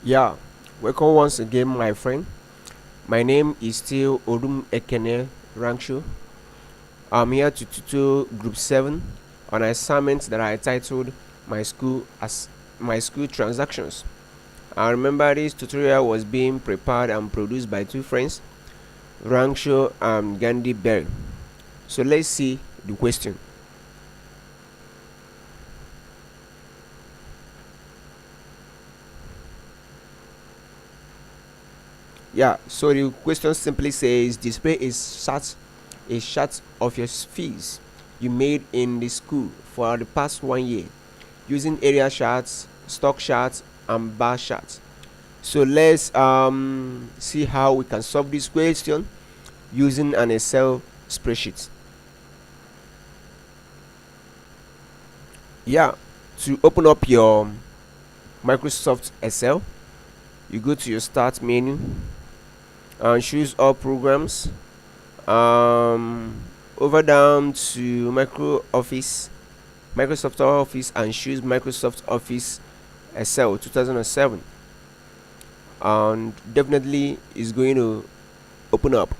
Yeah, welcome once again, my friend. My name is still Odum Ekene Rankshu. I'm here to tutor Group 7 on assignments that I titled My School Transactions. I remember this tutorial was being prepared and produced by two friends, Rankshu and Gandhi Berry. So let's see the question. Yeah, so the question simply says display a shot of your fees you made in the school for the past 1 year using area charts, stock charts, and bar charts. So let's see how we can solve this question using an Excel spreadsheet. Yeah, to open up your Microsoft Excel, you go to your start menu and choose all programs. Over down to Microsoft Office, and choose Microsoft Office Excel 2007, and definitely is going to open up.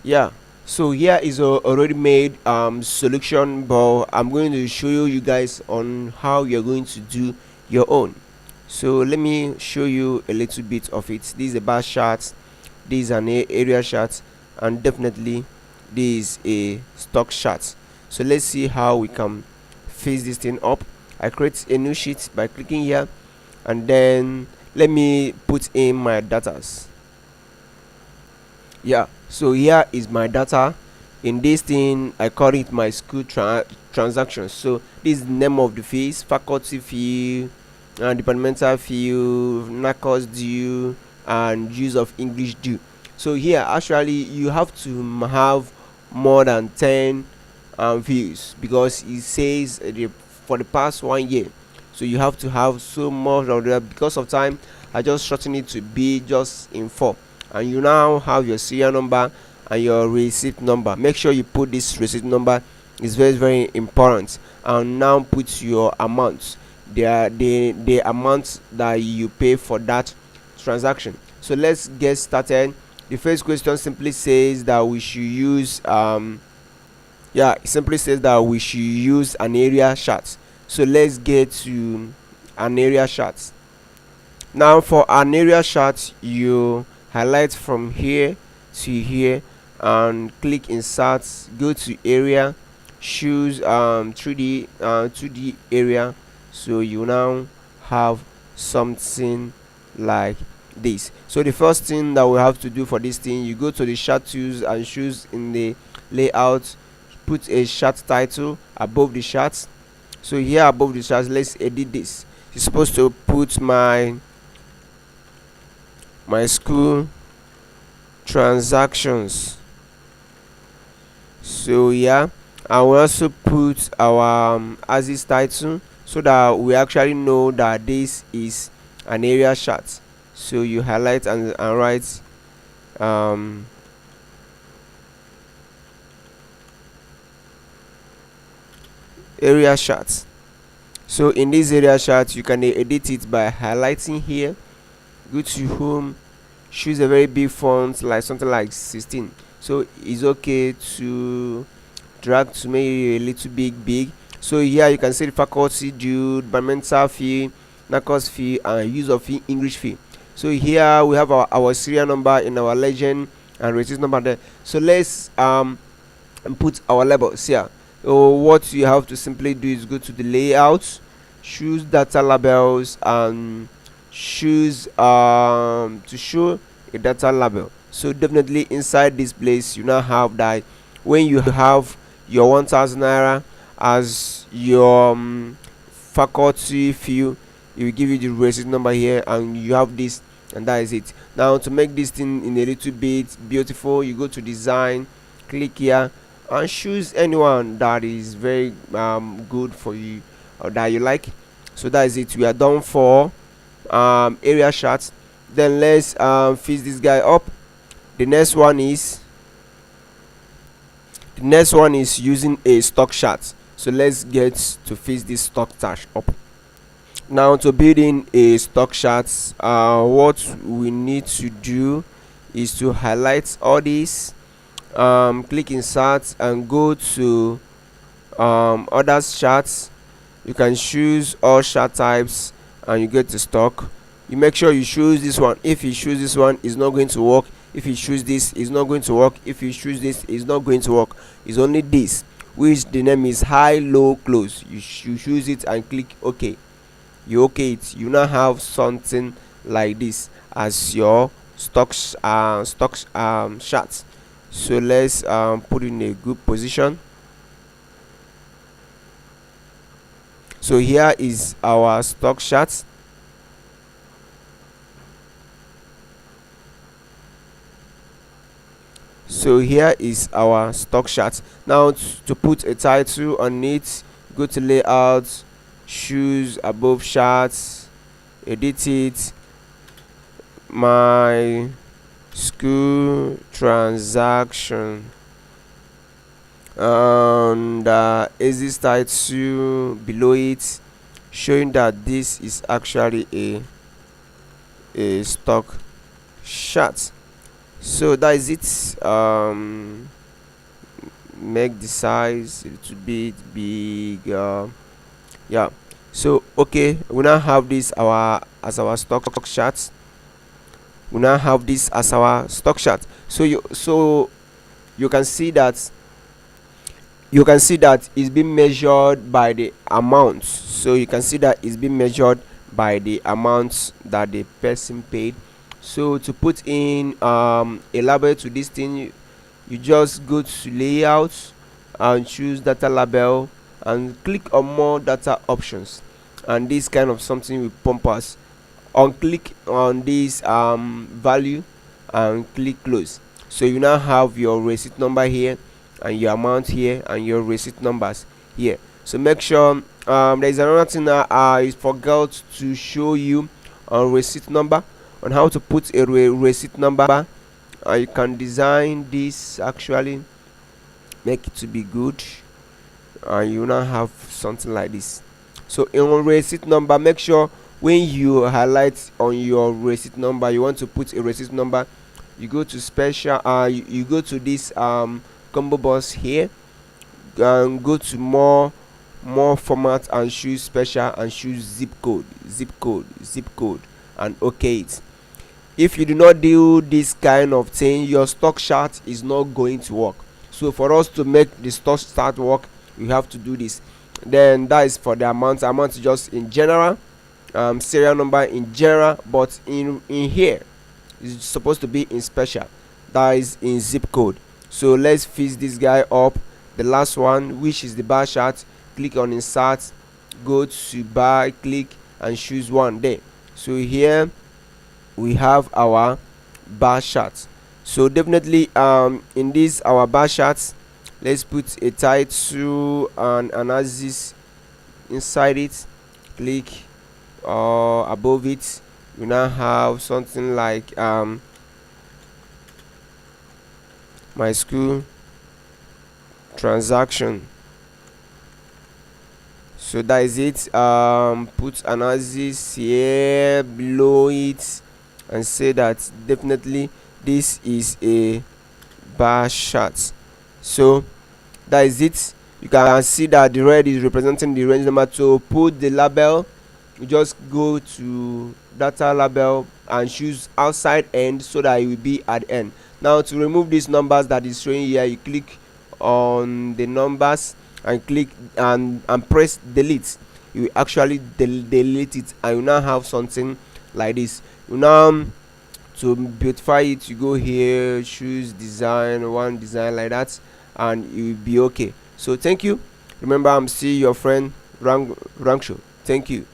Yeah, so here is a already made solution, but I'm going to show you guys on how you're going to do your own. So let me show you a little bit of it. This is a bar chart, this is an area chart, and definitely this is a stock chart. So let's see how we can fix this thing up. I create a new sheet by clicking here, and then let me put in my datas. Yeah, so here is my data. In this thing I call it my school transactions. So this is the name of the fees: faculty fee, departmental fee, NACOS due, and use of English due. So here actually you have to have more than 10 views, because it says for the past 1 year. So you have to have so much of that. Because of time, I just shorten it to be just in 4. And you now have your serial number and your receipt number. Make sure you put this receipt number, is very important. And now put your amount, the amount that you pay for that transaction. So let's get started. The first question simply says that we should use it simply says that we should use an area chart. So let's get to an area chart. Now for an area chart, you highlight from here to here and click insert, go to area, choose 2D area. So you now have something like this. So the first thing that we have to do for this thing, you go to the chart tools and choose in the layout, put a chart title above the chart. So here above the chart, let's edit this. You're supposed to put my school transactions. So yeah, I will also put our ASIS title, so that we actually know that this is an area chart. So you highlight and write area chart. So in this area chart, you can edit it by highlighting here, go to home, choose a very big font like something like 16. So it's okay to drag to make it a little big. So here you can see the faculty due, departmental fee, NACOS fee, and use of English fee. So here we have our serial number in our legend and receipt number there. So let's put our labels here. So what you have to simply do is go to the layout, choose data labels, and choose to show a data label. So definitely inside this place, you now have that when you have your 1000 naira as your faculty fee, it will give you the receipt number here, and you have this, and that is it. Now to make this thing in a little bit beautiful, you go to design, click here, and choose anyone that is very good for you or that you like. So that is it. We are done for area chart. Then let's fix this guy up. The next one is using a stock chart. So let's get to fix this stock chart up. Now to build in a stock chart, what we need to do is to highlight all these, click insert and go to others charts. You can choose all chart types and you get to stock. You make sure you choose this one. If you choose this one, it's not going to work. If you choose this, it's not going to work. If you choose this, it's not going to work. It's only this, which the name is high, low, close. You choose it and click OK. You OK it. You now have something like this as your stocks chart. So let's put in a good position. So here is our stock chart. So here is our stock chart. Now to put a title on it, go to layout, choose above charts, edit it, my school transaction, and exit title below it, showing that this is actually a stock chart. So that is it. Make the size a little bit big. Yeah, so okay, we now have this as our stock chart. We now have this as our stock chart. So you can see that it's being measured by the amount. So you can see that it's being measured by the amount that the person paid. So to put in a label to this thing, you just go to layout and choose data label and click on more data options, and this kind of something will pump us. Click on this value and click close. So you now have your receipt number here and your amount here and your receipt numbers here. So make sure there is another thing that I forgot to show you on receipt number, on how to put a receipt number. You can design this, actually make it to be good, and you now have something like this. So in receipt number, make sure when you highlight on your receipt number, you want to put a receipt number, you go to special, you go to this combo box here and go to more format and choose special and choose zip code and OK it. If you do not do this kind of thing, your stock chart is not going to work. So for us to make the stock chart work, we have to do this. Then that is for the amount is just in general, serial number in general, but in here it's supposed to be in special, that is in zip code. So let's fix this guy up. The last one, which is the bar chart, click on insert, go to bar, click and choose one there. So here we have our bar chart. So definitely in this our bar chart, let's put a title and analysis inside it, click above it. We now have something like my school transaction. So that is it. Put analysis here below it and say that definitely this is a bar chart. So that is it. You can see that the red is representing the range number. To put the label, you just go to data label and choose outside end so that it will be at the end. Now to remove these numbers that is showing here, you click on the numbers and click and press delete. You will actually delete it, and you now have something like this. You now, to beautify it, you go here, choose design, one design like that, and you will be okay. So thank you. Remember, I'm still your friend Ranksho. Thank you.